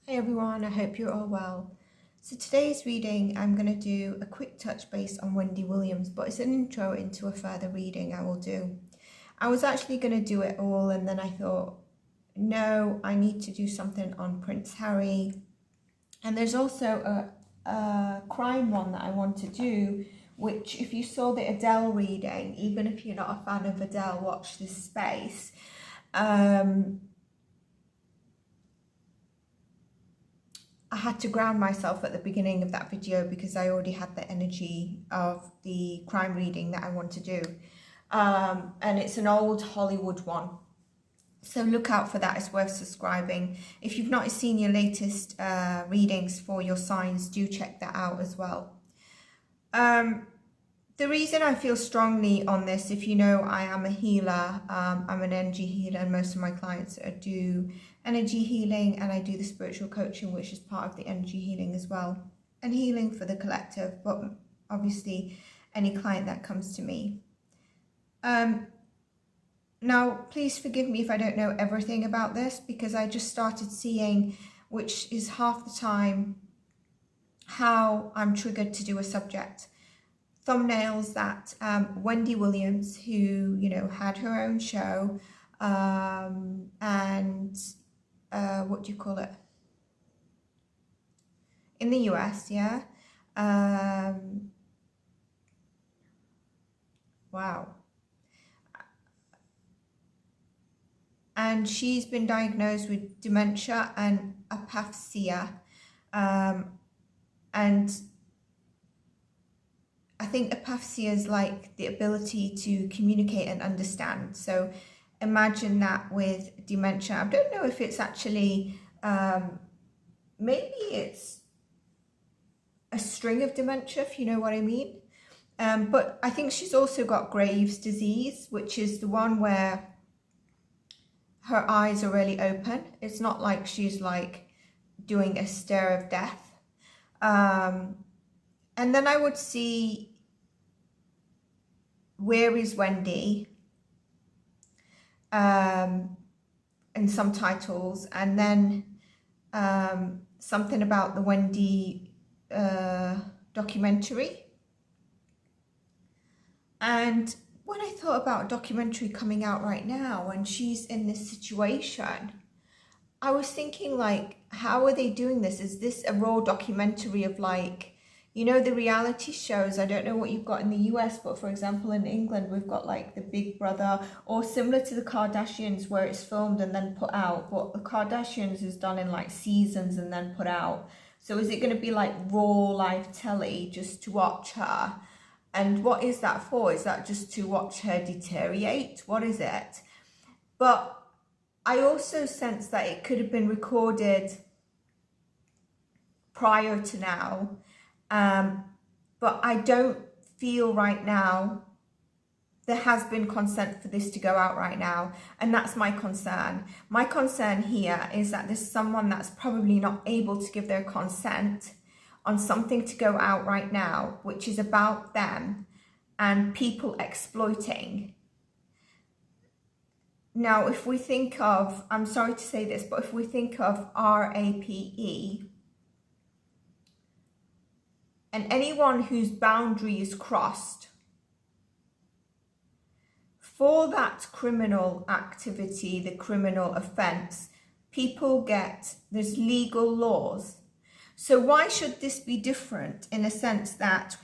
Hi everyone, I hope you're all well. So today's reading, I'm going to do a quick touch base on Wendy Williams, but it's an intro into a further reading I will do. I was actually going to do it all and then I thought, no, I need to do something on Prince Harry. And there's also a crime one that I want to do, which if you saw the Adele reading, even if you're not a fan of Adele, watch this space. I had to ground myself at the beginning of that video because I already had the energy of the crime reading that I want to do. And it's an old Hollywood one. So look out for that, it's worth subscribing. If you've not seen your latest readings for your signs, do check that out as well. The reason I feel strongly on this, if you know, I am a healer, I'm an energy healer, and most of my clients do energy healing, and I do the spiritual coaching, which is part of the energy healing as well, and healing for the collective, but obviously any client that comes to me. Now, please forgive me if I don't know everything about this, because I just started seeing, which is half the time, how I'm triggered to do a subject. Thumbnails that Wendy Williams, who, you know, had her own show, and what do you call it? In the US, yeah. Wow. And she's been diagnosed with dementia and aphasia, and I think aphasia is like the ability to communicate and understand. So imagine that with dementia. I don't know if it's actually, maybe it's a string of dementia, if you know what I mean. But I think she's also got Graves' disease, which is the one where her eyes are really open. It's not like she's like doing a stare of death. And then I would see, where is Wendy? And some titles, and then something about the Wendy documentary. And when I thought about a documentary coming out right now and she's in this situation, I was thinking, like, how are they doing this? Is this a raw documentary of, like, you know, the reality shows? I don't know what you've got in the US, but for example, in England, we've got like the Big Brother, or similar to the Kardashians where it's filmed and then put out. But the Kardashians is done in like seasons and then put out. So is it going to be like raw live telly just to watch her? And what is that for? Is that just to watch her deteriorate? What is it? But I also sense that it could have been recorded prior to now. But I don't feel right now there has been consent for this to go out right now. And that's my concern. My concern here is that there's someone that's probably not able to give their consent on something to go out right now, which is about them and people exploiting. Now, if we think of, I'm sorry to say this, but if we think of RAPE, and anyone whose boundary is crossed, for that criminal activity, the criminal offence, people get, there's legal laws. So why should this be different, in a sense that,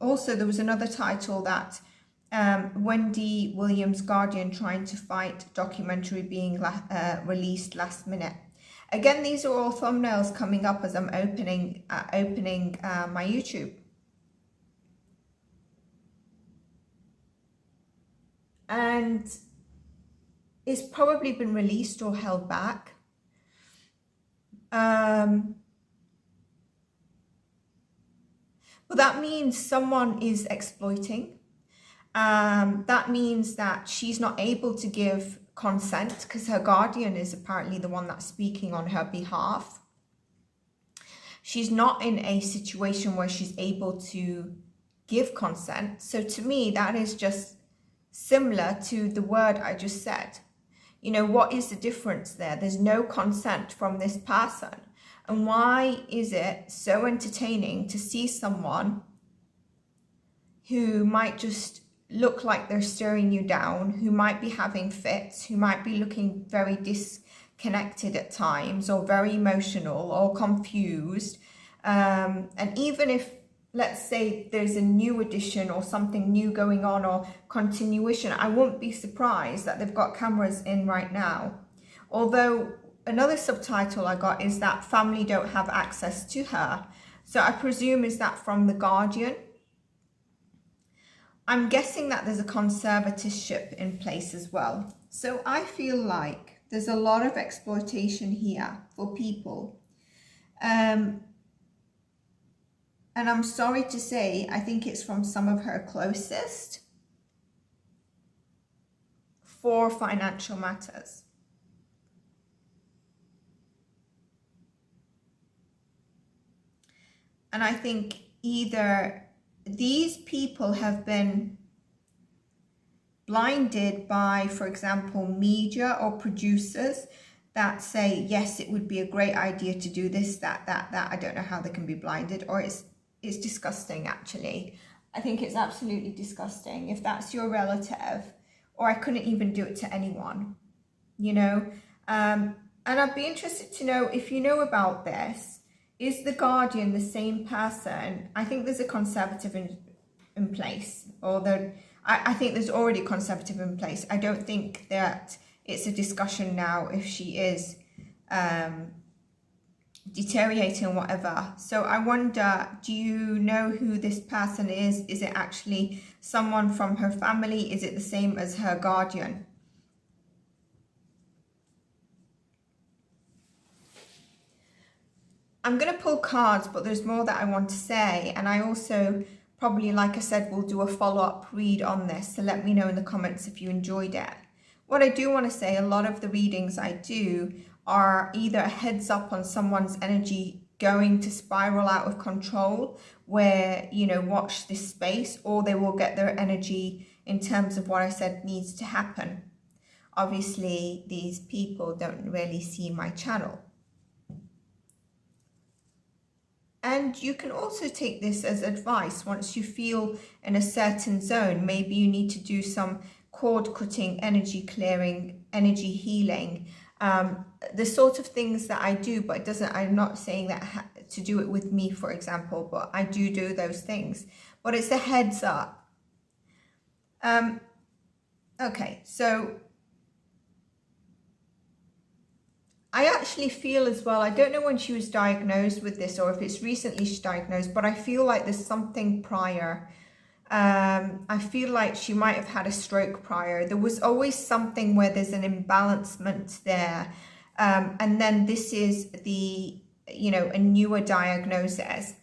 also there was another title that Wendy Williams Guardian trying to fight documentary being released last minute. Again, these are all thumbnails coming up as I'm opening my YouTube. And it's probably been released or held back. But that means someone is exploiting. That means that she's not able to give consent because her guardian is apparently the one that's speaking on her behalf. She's not in a situation where she's able to give consent. So to me, that is just similar to the word I just said. You know, what is the difference there? There's no consent from this person. And why is it so entertaining to see someone who might just look like they're staring you down, who might be having fits, who might be looking very disconnected at times, or very emotional or confused. And even if, let's say, there's a new edition or something new going on or continuation, I wouldn't be surprised that they've got cameras in right now. Although another subtitle I got is that family don't have access to her. So I presume, is that from The Guardian? I'm guessing that there's a conservatorship in place as well. So I feel like there's a lot of exploitation here for people. And I'm sorry to say, I think it's from some of her closest for financial matters. And I think either these people have been blinded by, for example, media or producers that say, yes, it would be a great idea to do this, that. I don't know how they can be blinded, or it's disgusting, actually. I think it's absolutely disgusting if that's your relative, or I couldn't even do it to anyone, you know. And I'd be interested to know if you know about this. Is The Guardian the same person? I think there's a conservative in place, or I think there's already a conservative in place. I don't think that it's a discussion now if she is deteriorating or whatever. So I wonder, do you know who this person is? Is it actually someone from her family? Is it the same as her guardian? I'm going to pull cards, but there's more that I want to say. And I also probably, like I said, will do a follow-up read on this. So let me know in the comments if you enjoyed it. What I do want to say, a lot of the readings I do are either a heads up on someone's energy going to spiral out of control, where, you know, watch this space, or they will get their energy in terms of what I said needs to happen. Obviously, these people don't really see my channel. And you can also take this as advice. Once you feel in a certain zone, maybe you need to do some cord cutting, energy clearing, energy healing, the sort of things that I do, but it doesn't, I'm not saying that to do it with me, for example, but I do those things, but it's a heads up. Okay, so I actually feel as well, I don't know when she was diagnosed with this or if it's recently she's diagnosed, but I feel like there's something prior. I feel like she might have had a stroke prior. There was always something where there's an imbalancement there. And then this is the, you know, a newer diagnosis.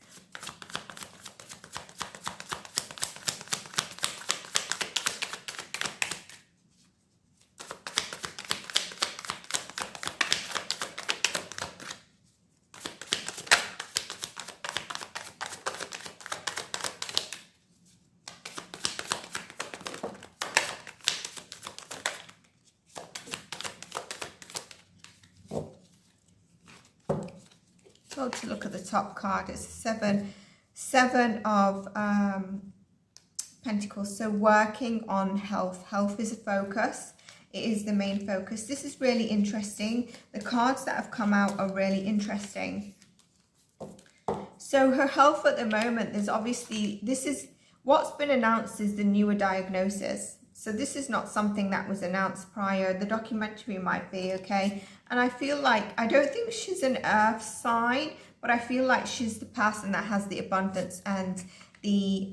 Well, to look at the top card, it's seven of Pentacles. So working on health. Health is a focus. It is the main focus. This is really interesting. The cards that have come out are really interesting. So her health at the moment, there's obviously, this is what's been announced is the newer diagnosis. So this is not something that was announced prior. The documentary might be, okay? And I feel like, I don't think she's an earth sign, but I feel like she's the person that has the abundance and the,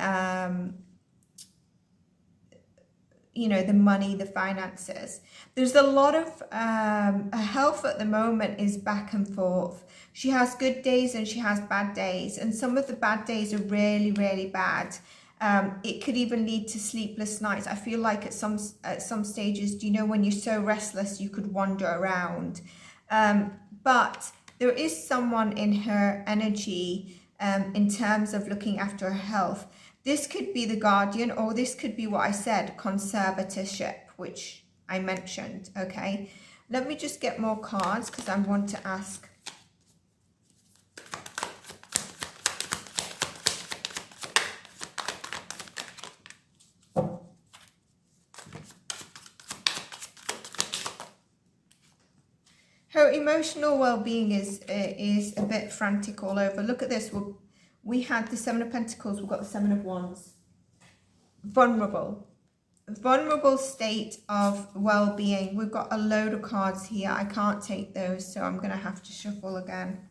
you know, the money, the finances. There's a lot of, her health at the moment is back and forth. She has good days and she has bad days. And some of the bad days are really, really bad. It could even lead to sleepless nights. I feel like at some stages, do you know, when you're so restless, you could wander around. But there is someone in her energy in terms of looking after her health. This could be the guardian, or this could be what I said, conservatorship, which I mentioned, okay? Let me just get more cards because I want to ask. emotional well-being is a bit frantic all over. Look at this. We had the Seven of Pentacles. We've got the Seven of Wands. Vulnerable state of well-being. We've got a load of cards here. I can't take those, so I'm going to have to shuffle again.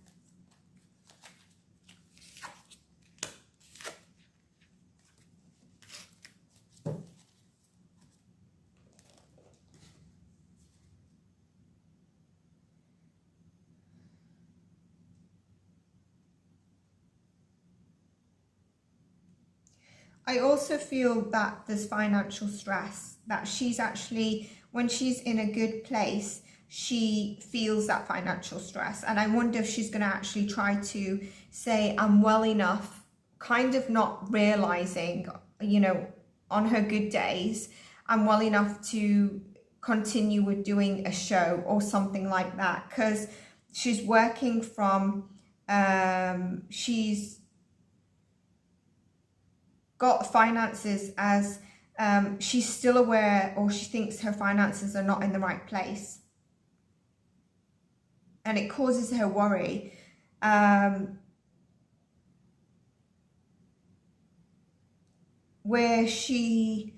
I also feel that there's financial stress, that she's actually, when she's in a good place, she feels that financial stress. And I wonder if she's going to actually try to say, I'm well enough, kind of not realizing, you know, on her good days, I'm well enough to continue with doing a show or something like that. Because she's working from, she's got finances as she's still aware, or she thinks her finances are not in the right place, and it causes her worry. Where she,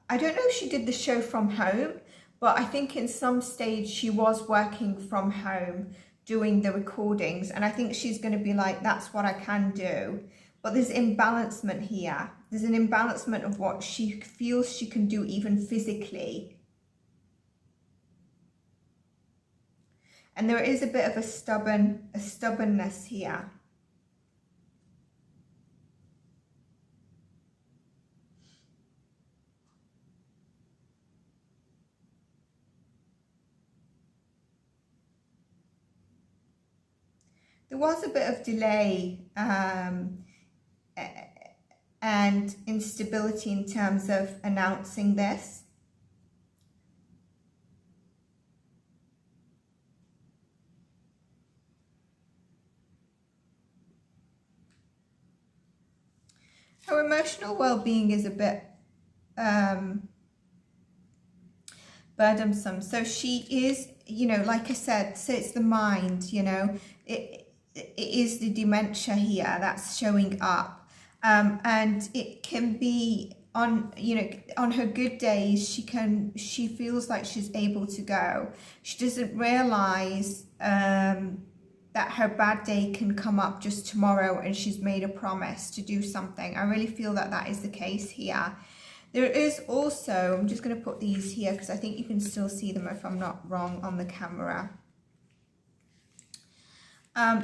I don't know if she did the show from home, but I think in some stage she was working from home doing the recordings, and I think she's going to be like, that's what I can do. But there's imbalancement here. There's an imbalancement of what she feels she can do even physically. And there is a bit of a stubbornness here. There was a bit of delay and instability in terms of announcing this. Her emotional well-being is a bit burdensome. So she is, you know, like I said, so it's the mind, you know, it is the dementia here that's showing up. And it can be on, you know, on her good days, she feels like she's able to go. She doesn't realize that her bad day can come up just tomorrow, and she's made a promise to do something. I really feel that that is the case here. There is also, I'm just going to put these here because I think you can still see them if I'm not wrong on the camera.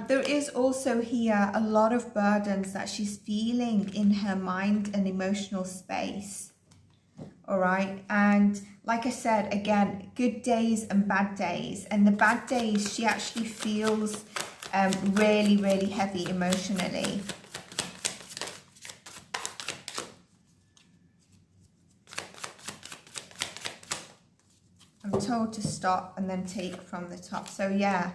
There is also here a lot of burdens that she's feeling in her mind and emotional space. All right. And like I said, again, good days and bad days. And the bad days, she actually feels really, really heavy emotionally. I'm told to stop and then take from the top. So yeah.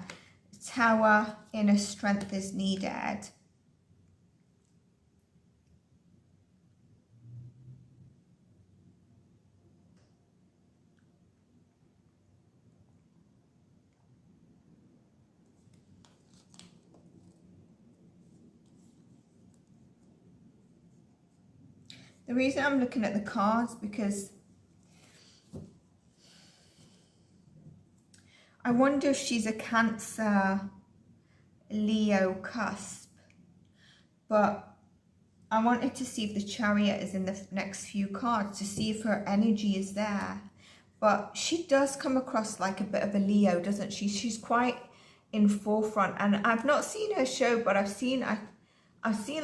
Tower, inner strength is needed. The reason I'm looking at the cards because I wonder if she's a Cancer, Leo cusp, but I wanted to see if the Chariot is in the next few cards to see if her energy is there. But she does come across like a bit of a Leo, doesn't she? She's quite in forefront, and I've not seen her show, but I've seen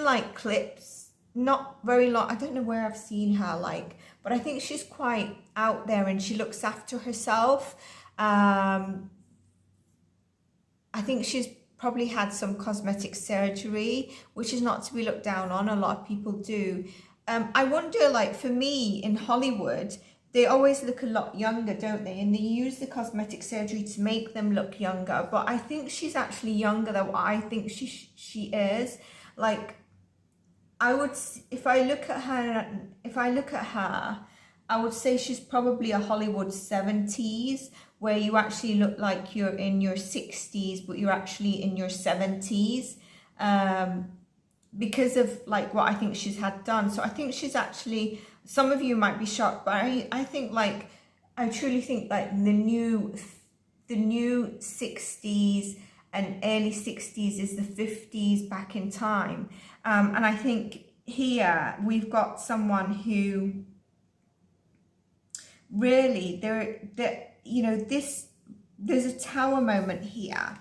like clips, not very long. I don't know where I've seen her, like, but I think she's quite out there and she looks after herself. I think she's probably had some cosmetic surgery, which is not to be looked down on. A lot of people do. I wonder, like, for me in Hollywood, they always look a lot younger, don't they? And they use the cosmetic surgery to make them look younger. But I think she's actually younger than what I think she is. Like, I would, if I look at her, I would say she's probably a Hollywood 70s, where you actually look like you're in your 60s, but you're actually in your 70s, because of like what I think she's had done. So I think she's actually, some of you might be shocked, but I think like, I truly think like the new 60s and early 60s is the 50s back in time. And I think here we've got someone who really, there's a tower moment here.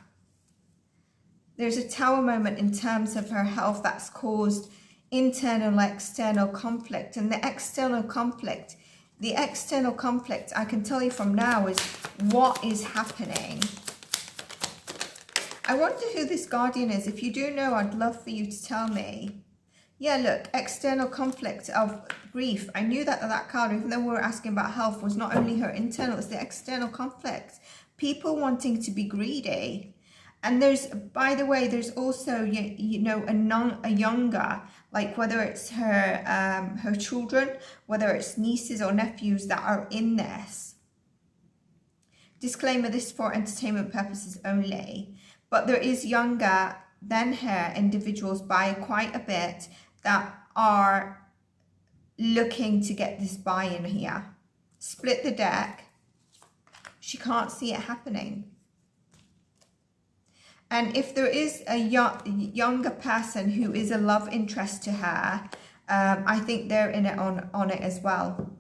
There's a tower moment in terms of her health that's caused internal and external conflict. And the external conflict, I can tell you from now, is what is happening. I wonder who this guardian is. If you do know, I'd love for you to tell me. Yeah, look, external conflict of grief. I knew that card, even though we were asking about health, was not only her internal, it's the external conflict. People wanting to be greedy. And there's, by the way, there's also, you know, a younger, like whether it's her children, whether it's nieces or nephews that are in this. Disclaimer, this is for entertainment purposes only. But there is younger than her individuals by quite a bit that are looking to get this buy-in here. Split the deck. She can't see it happening. And if there is a younger person who is a love interest to her, I think they're in it on it as well.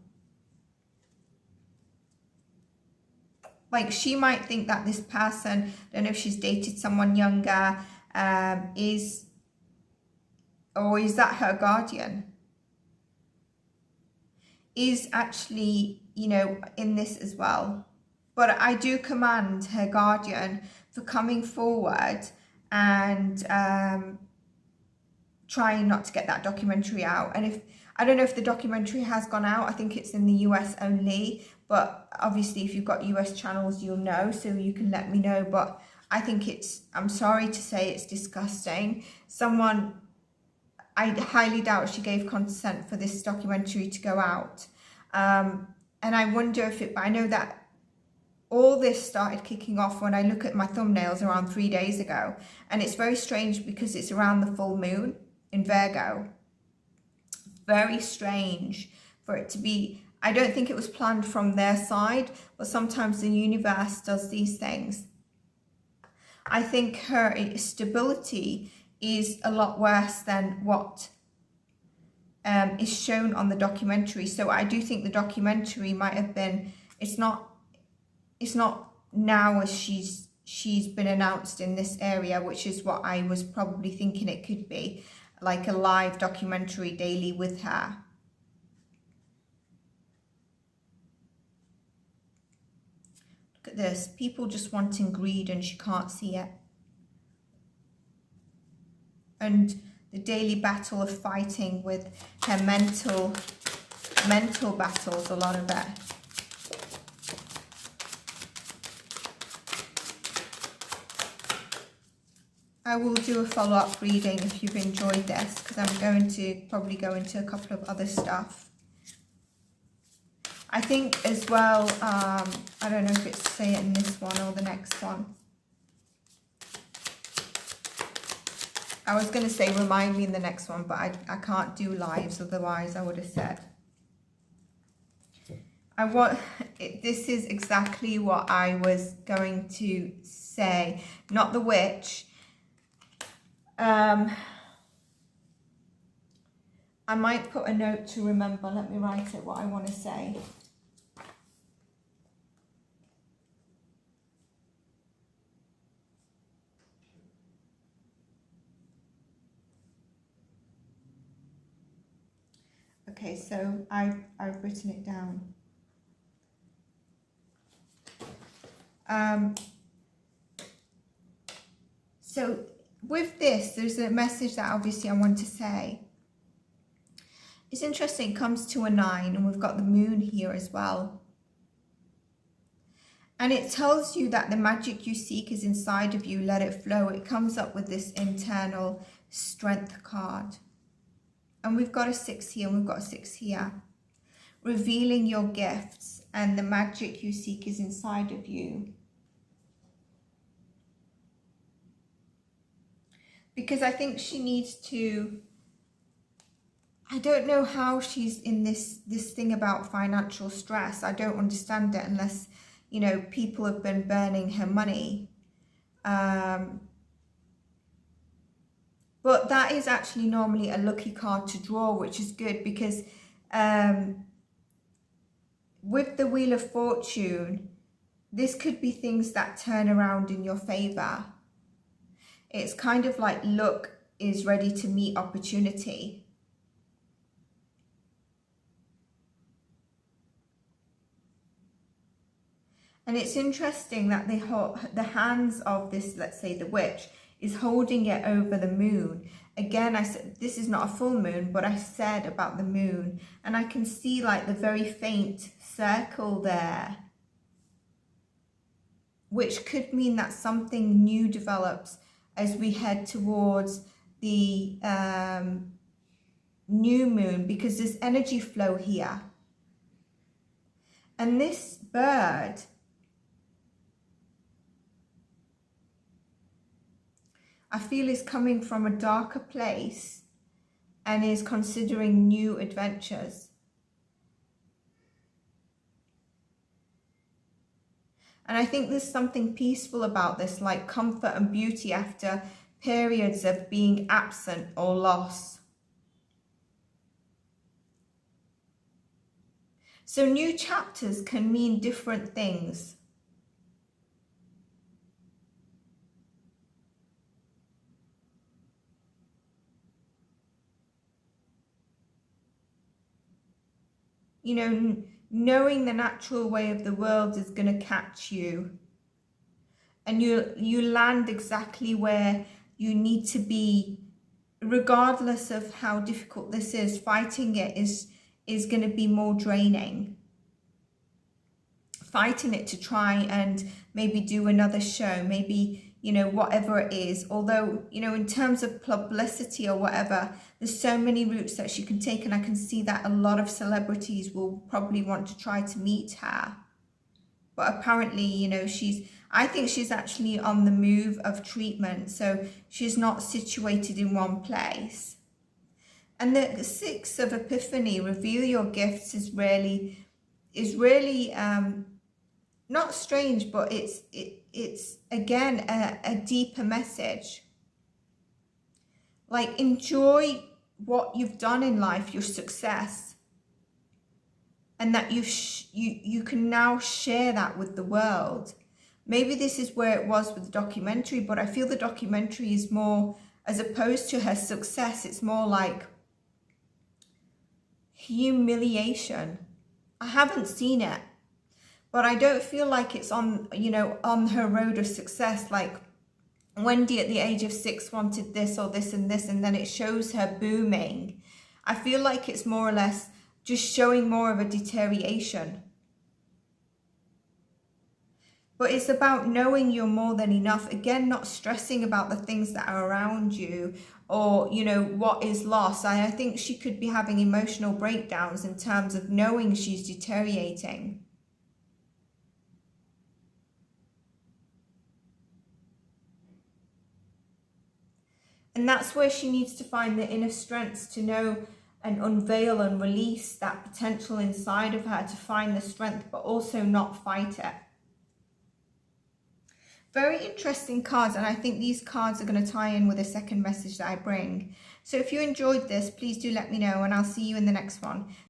Like she might think that this person, I don't know if she's dated someone younger, is that her guardian? Is actually, you know, in this as well. But I do command her guardian for coming forward and trying not to get that documentary out. And if, I don't know if the documentary has gone out, I think it's in the US only, but obviously if you've got US channels, you'll know, so you can let me know. But I think it's, I'm sorry to say, it's disgusting. Someone, I highly doubt she gave consent for this documentary to go out. And I wonder if it, I know that all this started kicking off when I look at my thumbnails around 3 days ago. And it's very strange because it's around the full moon in Virgo. Very strange for it to be, I don't think it was planned from their side, but sometimes the universe does these things. I think her stability is a lot worse than what is shown on the documentary. So I do think the documentary might have been, it's not now as she's been announced in this area, which is what I was probably thinking it could be, like a live documentary daily with her. Look at this, people just wanting greed and she can't see it. And the daily battle of fighting with her mental battles, a lot of it. I will do a follow-up reading if you've enjoyed this, because I'm going to probably go into a couple of other stuff. I think as well, I don't know if it's say it in this one or the next one. I was going to say remind me in the next one, but I can't do lives, otherwise I would have said. This is exactly what I was going to say. Not the witch. I might put a note to remember. Let me write it, what I want to say. Okay, so I've written it down. So with this, there's a message that obviously I want to say. It's interesting, it comes to a 9 and we've got the moon here as well. And it tells you that the magic you seek is inside of you, let it flow. It comes up with this internal strength card. And we've got a 6 here and we've got a 6 here. revealing your gifts, and the magic you seek is inside of you. Because I think she needs to, I don't know how she's in this thing about financial stress. I don't understand it unless, you know, people have been burning her money. But that is actually normally a lucky card to draw, which is good because with the Wheel of Fortune, this could be things that turn around in your favor. It's kind of like luck is ready to meet opportunity. And it's interesting that the hands of this, let's say the witch, is holding it over the moon. Again, I said this is not a full moon, but I said about the moon, and I can see like the very faint circle there, which could mean that something new develops as we head towards the new moon, because there's energy flow here. And this bird, I feel, is coming from a darker place and is considering new adventures. And I think there's something peaceful about this, like comfort and beauty after periods of being absent or loss. So new chapters can mean different things. You know, knowing the natural way of the world is going to catch you. And you land exactly where you need to be, regardless of how difficult this is. Fighting it is going to be more draining. Fighting it to try and maybe do another show, maybe, you know, whatever it is. Although, you know, in terms of publicity or whatever, there's so many routes that she can take, and I can see that a lot of celebrities will probably want to try to meet her. But apparently, you know, I think she's actually on the move of treatment, so she's not situated in one place. And the 6 of Epiphany, reveal your gifts, is really not strange, but it's again a deeper message. Like, enjoy what you've done in life, your success, and that you can now share that with the world. Maybe this is where it was with the documentary, but I feel the documentary is more, as opposed to her success, it's more like humiliation. I haven't seen it, but I don't feel like it's on, you know, on her road of success. Like Wendy at the age of 6 wanted this or this and this, and then it shows her booming. I feel like it's more or less just showing more of a deterioration. But it's about knowing you're more than enough. Again, not stressing about the things that are around you or, you know, what is lost. I think she could be having emotional breakdowns in terms of knowing she's deteriorating. And that's where she needs to find the inner strength to know and unveil and release that potential inside of her, to find the strength, but also not fight it. Very interesting cards, and I think these cards are going to tie in with the second message that I bring. So if you enjoyed this, please do let me know, and I'll see you in the next one.